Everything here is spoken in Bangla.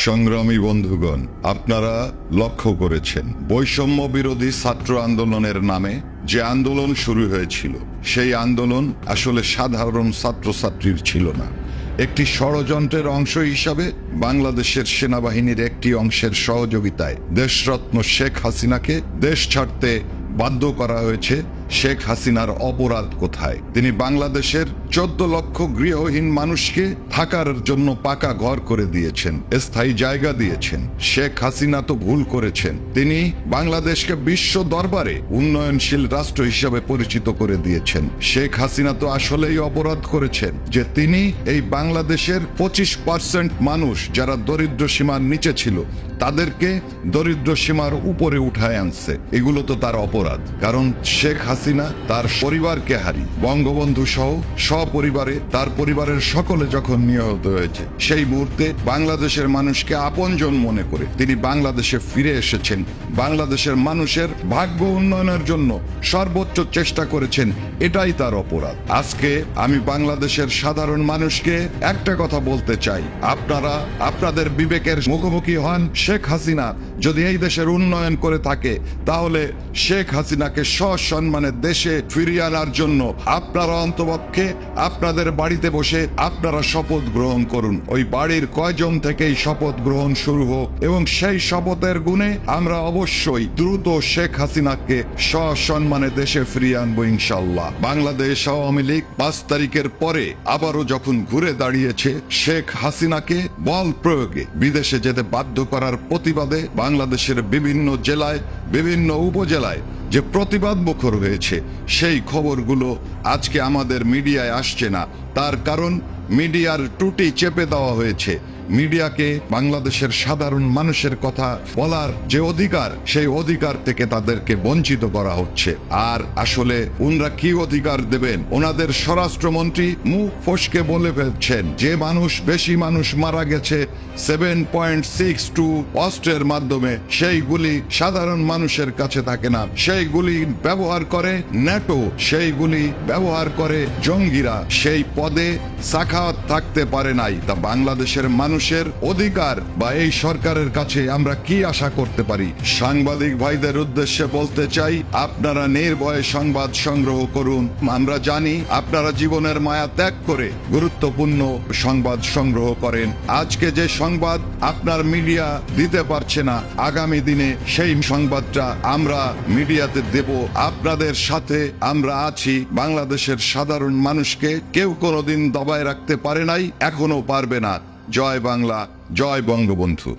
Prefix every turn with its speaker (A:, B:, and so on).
A: সংগ্রামী বন্ধুগণ, আপনারা লক্ষ্য করেছেন বৈষম্য বিরোধী ছাত্র আন্দোলনের নামে যে আন্দোলন শুরু হয়েছিল, সেই আন্দোলন আসলে সাধারণ ছাত্রছাত্রীর ছিল না। একটি ষড়যন্ত্রের অংশ হিসাবে বাংলাদেশের সেনাবাহিনীর একটি অংশের সহযোগিতায় দেশরত্ন শেখ হাসিনাকে দেশ ছাড়তে বাধ্য করা হয়েছে। শেখ হাসিনার অপরাধ কোথায়? তিনি বাংলাদেশের 14 লক্ষ গৃহহীন মানুষকে থাকার জন্য পাকা ঘর করে দিয়েছেন, স্থায়ী জায়গা দিয়েছেন। শেখ হাসিনা তো ভুল করেছেন, তিনি বাংলাদেশকে বিশ্ব দরবারে উন্নয়নশীল রাষ্ট্র হিসেবে পরিচিত করে দিয়েছেন। শেখ হাসিনা তো আসলেই অপরাধ করেছেন যে তিনি এই বাংলাদেশের 25% মানুষ যারা দরিদ্র সীমার নিচে ছিল তাদেরকে দরিদ্র সীমার উপরে উঠায় আনছে। এগুলো তো তার অপরাধ, কারণ শেখ হাসিনা তার পরিবারকে হারিয়ে বঙ্গবন্ধু সহ সপরিবারে তার পরিবারের সকলে যখন নিহত হয়েছে, সেই মুহূর্তে বাংলাদেশের মানুষকে আপনজন মনে করে তিনি বাংলাদেশে ফিরে এসেছেন। বাংলাদেশের মানুষের ভাগ্য উন্নয়নের জন্য সর্বোচ্চ চেষ্টা করেছেন, এটাই তার অপরাধ। আজকে আমি বাংলাদেশের সাধারণ মানুষকে একটা কথা বলতে চাই, আপনারা আপনাদের বিবেকের মুখোমুখি হন। শেখ হাসিনা যদি এই দেশের উন্নয়ন করে থাকে, তাহলে শেখ হাসিনাকে সসম্মানে দেশে ফিরিয়ে আনার জন্য আপনারা অন্তপক্ষে আপনাদের বাড়িতে বসে আপনারা শপথ গ্রহণ করুন। ওই বাড়ির কয়জন থেকেই শপথ গ্রহণ শুরু হোক, এবং সেই শপথের গুণে আমরা অবশ্যই দ্রুত শেখ হাসিনাকে সসম্মানে দেশে ফিরিয়ে আনবো ইনশাল্লাহ। বাংলাদেশ আওয়ামী লীগ 5 তারিখের পরে আবারও যখন ঘুরে দাঁড়িয়েছে, শেখ হাসিনাকে বল প্রয়োগে বিদেশে যেতে বাধ্য করার প্রতিবাদে বাংলাদেশের বিভিন্ন জেলায়, বিভিন্ন উপজেলায় যে প্রতিবাদ মুখর হয়েছে, সেই খবরগুলো আজকে আমাদের মিডিয়ায় আসছে না। তার কারণ মিডিয়ার ত্রুটি চেপে দেওয়া হয়েছে। মিডিয়াকে বাংলাদেশের সাধারণ মানুষের কথা বলার যে অধিকার, সেই অধিকার থেকে তাদেরকে বঞ্চিত করা হচ্ছে। আর আসলে উনরা কি অধিকার দেবেন? ওনাদের স্বরাষ্ট্রমন্ত্রী মুখ ফসকে বলে ফেলছেন যে বেশি মানুষ মারা গেছে 7.62 অস্ত্রের মাধ্যমে, সেইগুলি সাধারণ মানুষের কাছে থাকে না, সেইগুলি ব্যবহার করে ন্যাটো, সেইগুলি ব্যবহার করে জঙ্গিরা। সেই পদে সাখাওয়াত থাকতে পারে নাই। তা বাংলাদেশের মানুষের অধিকার বা এই সরকারের কাছে আমরা কি আশা করতে পারি? সাংবাদিক ভাইদের উদ্দেশ্যে বলতে চাই, আপনারা নির্ভয়ে সংবাদ সংগ্রহ করুন। আমরা জানি আপনারা জীবনের মায়া ত্যাগ করে গুরুত্বপূর্ণ সংবাদ সংগ্রহ করেন। আজকে যে সংবাদ আপনার মিডিয়া দিতে পারছে না, আগামী দিনে সেই সংবাদটা আমরা মিডিয়াতে দেব। আপনাদের সাথে আমরা আছি। বাংলাদেশের সাধারণ মানুষকে কেউ কোনোদিন দবায় রাখতে পারে নাই, এখনো পারবে না। জয় বাংলা, জয় বঙ্গবন্ধু।